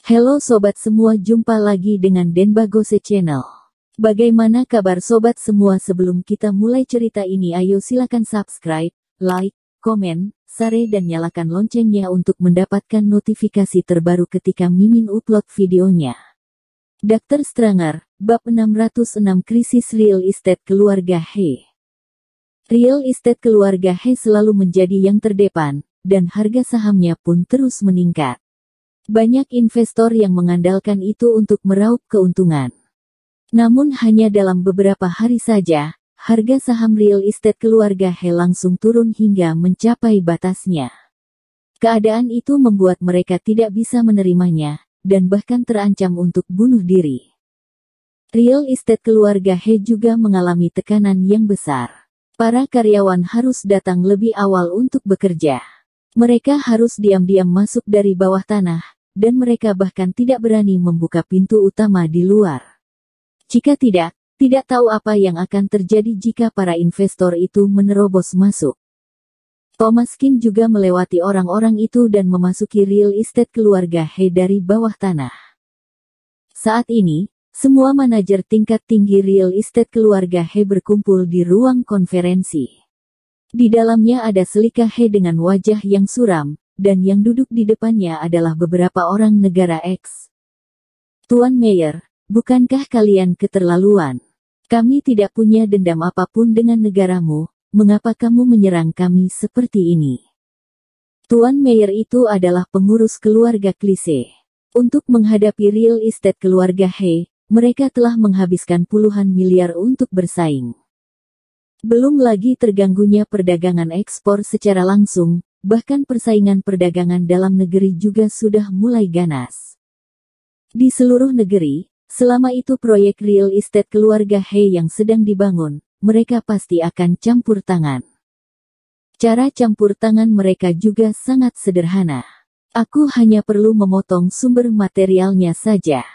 Halo sobat semua, jumpa lagi dengan Denbagose Channel. Bagaimana kabar sobat semua? Sebelum kita mulai cerita ini, ayo silakan subscribe, like, komen, share dan nyalakan loncengnya untuk mendapatkan notifikasi terbaru ketika Mimin upload videonya. Dr. Stranger, Bab 606 Krisis Real Estate Keluarga He. Real estate keluarga He selalu menjadi yang terdepan, dan harga sahamnya pun terus meningkat. Banyak investor yang mengandalkan itu untuk meraup keuntungan. Namun hanya dalam beberapa hari saja, harga saham real estate keluarga He langsung turun hingga mencapai batasnya. Keadaan itu membuat mereka tidak bisa menerimanya, dan bahkan terancam untuk bunuh diri. Real estate keluarga He juga mengalami tekanan yang besar. Para karyawan harus datang lebih awal untuk bekerja. Mereka harus diam-diam masuk dari bawah tanah, dan mereka bahkan tidak berani membuka pintu utama di luar. Jika tidak tahu apa yang akan terjadi jika para investor itu menerobos masuk. Thomas Kin juga melewati orang-orang itu dan memasuki real estate keluarga He dari bawah tanah. Saat ini, semua manajer tingkat tinggi real estate keluarga He berkumpul di ruang konferensi. Di dalamnya ada Selika He dengan wajah yang suram, dan yang duduk di depannya adalah beberapa orang negara X. Tuan Mayor, bukankah kalian keterlaluan? Kami tidak punya dendam apapun dengan negaramu, mengapa kamu menyerang kami seperti ini? Tuan Mayor itu adalah pengurus keluarga klise. Untuk menghadapi real estate keluarga He, mereka telah menghabiskan puluhan miliar untuk bersaing. Belum lagi terganggunya perdagangan ekspor secara langsung, bahkan persaingan perdagangan dalam negeri juga sudah mulai ganas. Di seluruh negeri, selama itu proyek real estate keluarga He yang sedang dibangun, mereka pasti akan campur tangan. Cara campur tangan mereka juga sangat sederhana. Aku hanya perlu memotong sumber materialnya saja.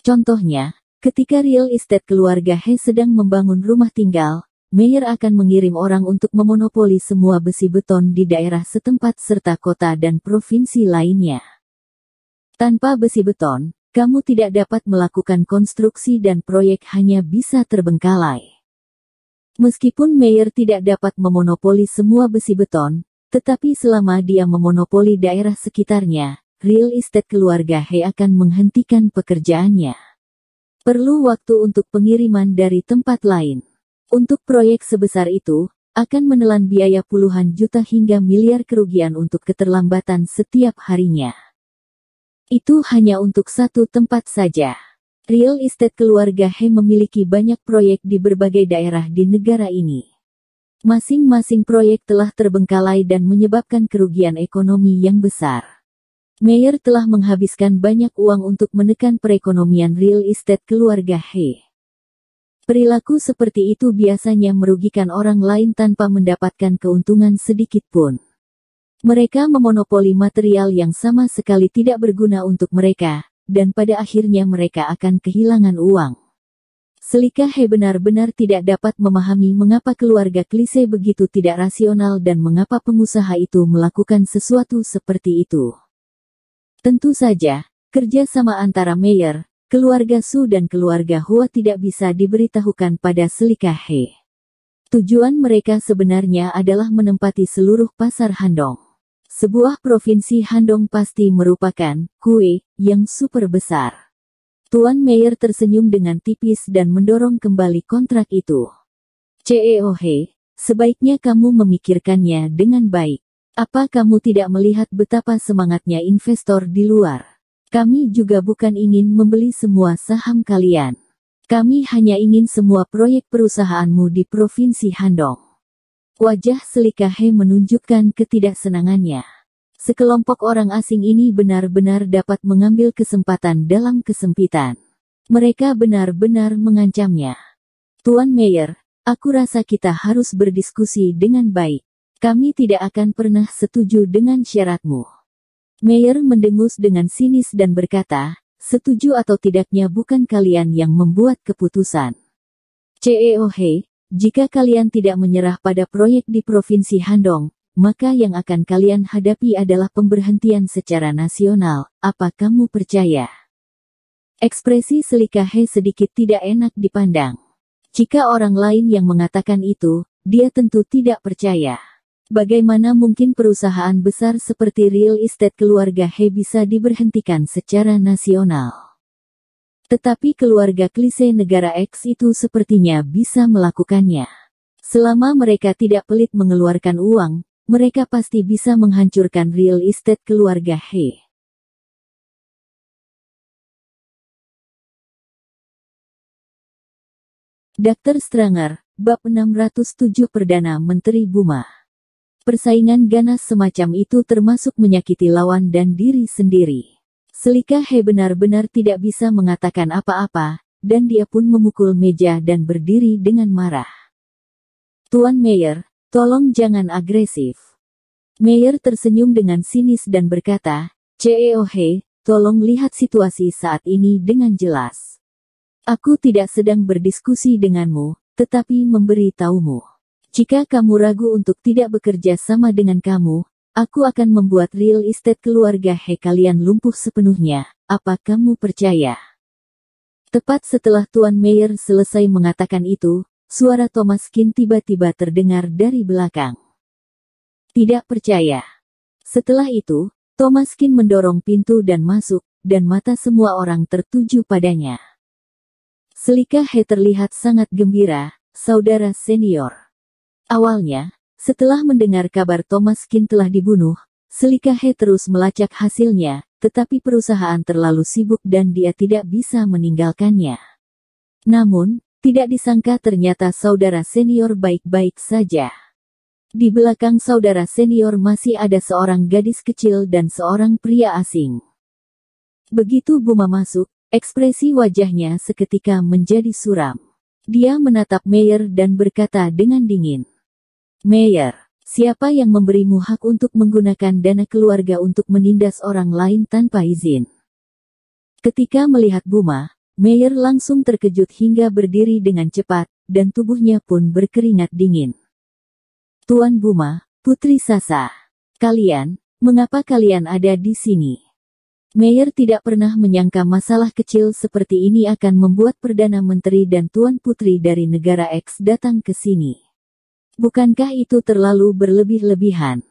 Contohnya, ketika real estate keluarga He sedang membangun rumah tinggal, Mayor akan mengirim orang untuk memonopoli semua besi beton di daerah setempat serta kota dan provinsi lainnya. Tanpa besi beton, kamu tidak dapat melakukan konstruksi dan proyek hanya bisa terbengkalai. Meskipun Mayor tidak dapat memonopoli semua besi beton, tetapi selama dia memonopoli daerah sekitarnya, real estate keluarga He akan menghentikan pekerjaannya. Perlu waktu untuk pengiriman dari tempat lain. Untuk proyek sebesar itu, akan menelan biaya puluhan juta hingga miliar kerugian untuk keterlambatan setiap harinya. Itu hanya untuk satu tempat saja. Real estate keluarga He memiliki banyak proyek di berbagai daerah di negara ini. Masing-masing proyek telah terbengkalai dan menyebabkan kerugian ekonomi yang besar. Mayor telah menghabiskan banyak uang untuk menekan perekonomian real estate keluarga He. Perilaku seperti itu biasanya merugikan orang lain tanpa mendapatkan keuntungan sedikit pun. Mereka memonopoli material yang sama sekali tidak berguna untuk mereka, dan pada akhirnya mereka akan kehilangan uang. Selika He benar-benar tidak dapat memahami mengapa keluarga klise begitu tidak rasional dan mengapa pengusaha itu melakukan sesuatu seperti itu. Tentu saja, kerjasama antara Mayor, keluarga Su dan keluarga Hua tidak bisa diberitahukan pada Selika He. Tujuan mereka sebenarnya adalah menempati seluruh pasar Handong. Sebuah provinsi Handong pasti merupakan kue yang super besar. Tuan Mayor tersenyum dengan tipis dan mendorong kembali kontrak itu. CEO He, sebaiknya kamu memikirkannya dengan baik. Apa kamu tidak melihat betapa semangatnya investor di luar? Kami juga bukan ingin membeli semua saham kalian. Kami hanya ingin semua proyek perusahaanmu di Provinsi Handong. Wajah Selika He menunjukkan ketidaksenangannya. Sekelompok orang asing ini benar-benar dapat mengambil kesempatan dalam kesempitan. Mereka benar-benar mengancamnya. Tuan Mayor, aku rasa kita harus berdiskusi dengan baik. Kami tidak akan pernah setuju dengan syaratmu. Mayor mendengus dengan sinis dan berkata, setuju atau tidaknya bukan kalian yang membuat keputusan. CEO He, jika kalian tidak menyerah pada proyek di Provinsi Handong, maka yang akan kalian hadapi adalah pemberhentian secara nasional. Apa kamu percaya? Ekspresi Selika He sedikit tidak enak dipandang. Jika orang lain yang mengatakan itu, dia tentu tidak percaya. Bagaimana mungkin perusahaan besar seperti real estate keluarga He bisa diberhentikan secara nasional? Tetapi keluarga klise negara X itu sepertinya bisa melakukannya. Selama mereka tidak pelit mengeluarkan uang, mereka pasti bisa menghancurkan real estate keluarga He. Dr. Stranger, Bab 607 Perdana Menteri Buma. Persaingan ganas semacam itu termasuk menyakiti lawan dan diri sendiri. Selika He benar-benar tidak bisa mengatakan apa-apa, dan dia pun memukul meja dan berdiri dengan marah. Tuan Mayor, tolong jangan agresif. Mayor tersenyum dengan sinis dan berkata, CEO He, tolong lihat situasi saat ini dengan jelas. Aku tidak sedang berdiskusi denganmu, tetapi memberi tahumu. Jika kamu ragu untuk tidak bekerja sama dengan kamu, aku akan membuat real estate keluarga He kalian lumpuh sepenuhnya. Apa kamu percaya? Tepat setelah Tuan Mayor selesai mengatakan itu, suara Thomas Kin tiba-tiba terdengar dari belakang. Tidak percaya. Setelah itu, Thomas Kin mendorong pintu dan masuk, dan mata semua orang tertuju padanya. Selika He terlihat sangat gembira, saudara senior. Awalnya, setelah mendengar kabar Thomas Kin telah dibunuh, Selika He terus melacak hasilnya, tetapi perusahaan terlalu sibuk dan dia tidak bisa meninggalkannya. Namun, tidak disangka ternyata saudara senior baik-baik saja. Di belakang saudara senior masih ada seorang gadis kecil dan seorang pria asing. Begitu Buma masuk, ekspresi wajahnya seketika menjadi suram. Dia menatap Mayor dan berkata dengan dingin. Mayor, siapa yang memberimu hak untuk menggunakan dana keluarga untuk menindas orang lain tanpa izin? Ketika melihat Buma, Mayor langsung terkejut hingga berdiri dengan cepat, dan tubuhnya pun berkeringat dingin. Tuan Buma, Putri Sasa. Kalian, mengapa kalian ada di sini? Mayor tidak pernah menyangka masalah kecil seperti ini akan membuat Perdana Menteri dan Tuan Putri dari negara X datang ke sini. Bukankah itu terlalu berlebih-lebihan?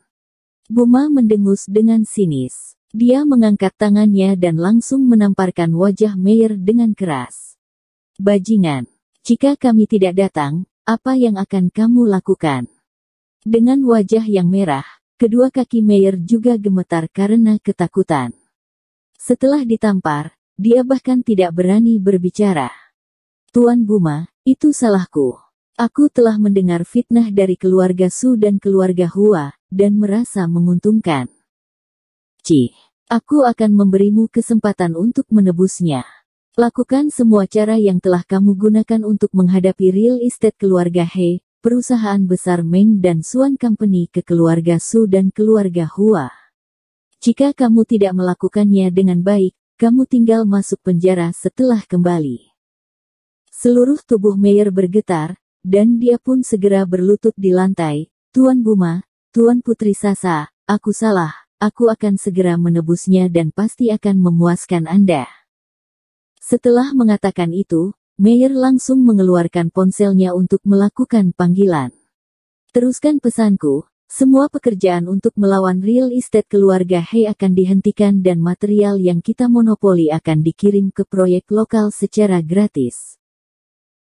Buma mendengus dengan sinis. Dia mengangkat tangannya dan langsung menamparkan wajah Mayor dengan keras. Bajingan, jika kami tidak datang, apa yang akan kamu lakukan? Dengan wajah yang merah, kedua kaki Mayor juga gemetar karena ketakutan. Setelah ditampar, dia bahkan tidak berani berbicara. Tuan Buma, itu salahku. Aku telah mendengar fitnah dari keluarga Su dan keluarga Hua, dan merasa menguntungkan. Aku akan memberimu kesempatan untuk menebusnya. Lakukan semua cara yang telah kamu gunakan untuk menghadapi real estate keluarga He, perusahaan besar Meng dan Suan Company ke keluarga Su dan keluarga Hua. Jika kamu tidak melakukannya dengan baik, kamu tinggal masuk penjara setelah kembali. Seluruh tubuh Mayor bergetar, dan dia pun segera berlutut di lantai. Tuan Buma, Tuan Putri Sasa, aku salah. Aku akan segera menebusnya dan pasti akan memuaskan Anda. Setelah mengatakan itu, Mayor langsung mengeluarkan ponselnya untuk melakukan panggilan. Teruskan pesanku, semua pekerjaan untuk melawan real estate keluarga He akan dihentikan dan material yang kita monopoli akan dikirim ke proyek lokal secara gratis.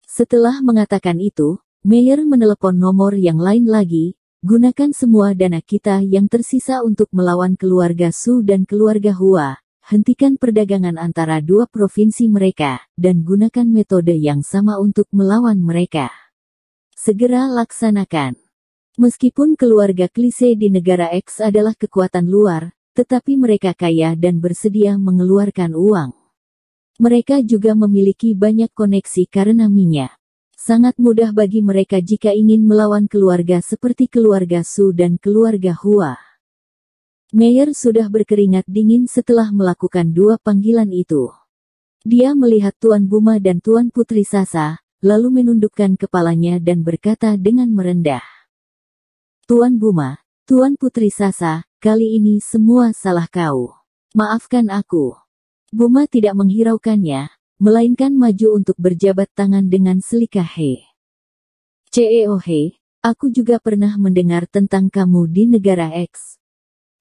Setelah mengatakan itu, Mayor menelepon nomor yang lain lagi. Gunakan semua dana kita yang tersisa untuk melawan keluarga Su dan keluarga Hua. Hentikan perdagangan antara dua provinsi mereka, dan gunakan metode yang sama untuk melawan mereka. Segera laksanakan. Meskipun keluarga klise di negara X adalah kekuatan luar, tetapi mereka kaya dan bersedia mengeluarkan uang. Mereka juga memiliki banyak koneksi karena minyak. Sangat mudah bagi mereka jika ingin melawan keluarga seperti keluarga Su dan keluarga Hua. Mayor sudah berkeringat dingin setelah melakukan dua panggilan itu. Dia melihat Tuan Buma dan Tuan Putri Sasa, lalu menundukkan kepalanya dan berkata dengan merendah. Tuan Buma, Tuan Putri Sasa, kali ini semua salah kau. Maafkan aku. Buma tidak menghiraukannya, melainkan maju untuk berjabat tangan dengan Selika He. Ceo He, aku juga pernah mendengar tentang kamu di negara X.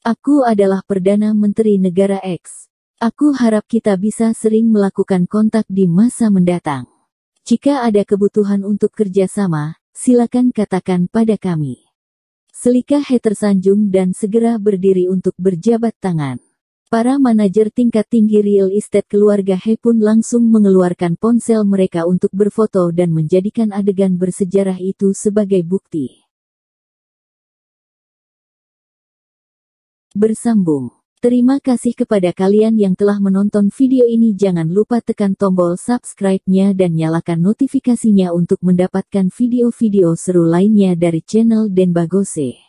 Aku adalah Perdana Menteri negara X. Aku harap kita bisa sering melakukan kontak di masa mendatang. Jika ada kebutuhan untuk kerjasama, silakan katakan pada kami. Selika He tersanjung dan segera berdiri untuk berjabat tangan. Para manajer tingkat tinggi real estate keluarga He pun langsung mengeluarkan ponsel mereka untuk berfoto dan menjadikan adegan bersejarah itu sebagai bukti. Bersambung. Terima kasih kepada kalian yang telah menonton video ini. Jangan lupa tekan tombol subscribe-nya dan nyalakan notifikasinya untuk mendapatkan video-video seru lainnya dari channel Denbagose.